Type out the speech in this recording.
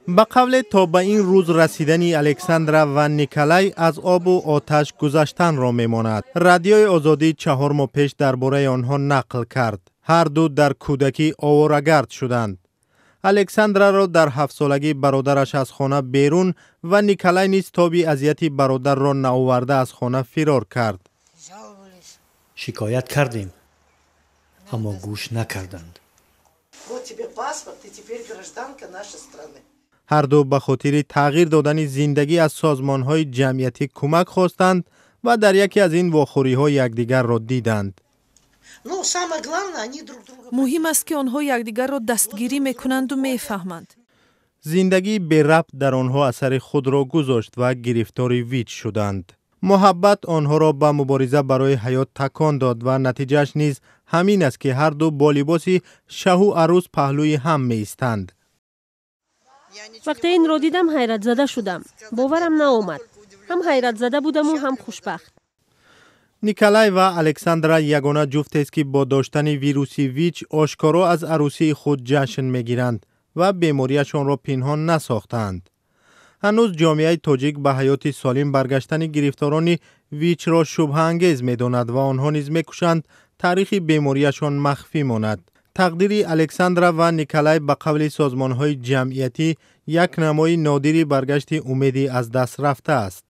به قول تا به این روز رسیدن الکساندرا و نیکلای از آب و آتش گذشتن را میماند. رادیوی آزادی 4 ماه پیش درباره آنها نقل کرد. هر دو در کودکی آواره‌گرد شدند. الکساندرا را در 7 سالگی برادرش از خانه بیرون و نیکلای نیز تابی اذیتی برادر را نآورده از خانه فرار کرد. شکایت کردیم اما گوش نکردند. هر دو به خاطر تغییر دادن زندگی از سازمان‌های جمعیتی کمک خواستند و در یکی از این واخوری‌ها یکدیگر را دیدند. مهم است که آنها یکدیگر را دستگیری میکنند و میفهمند. زندگی بی ربط در آنها اثر خود را گذاشت و گرفتار ویچ شدند. محبت آنها را به مبارزه برای حیات تکان داد و نتیجهش نیز همین است که هر دو با لباسی شه و عروس پهلوی هم می ایستند. وقتی این را دیدم حیرت زده شدم. باورم نآمد. هم حیرت زده بودم و هم خوشبخت. نیکلای و الکساندرا یگانه جفت است که با داشتن ویروس ویچ آشکارا از عروسی خود جشن میگیرند و بیماریشان را پنهان نساختند. هنوز جامعه تاجیک به حیات سالم برگشتن گرفتاران ویچ را شبهه انگیز می‌داند و آنها نیز می‌کوشند تاریخ بیماریشان مخفی ماند. تقدیر الکساندرا و نیکلای به قول سازمان‌های جمعیتی یک نمای نادری برگشت امیدی از دست رفته است.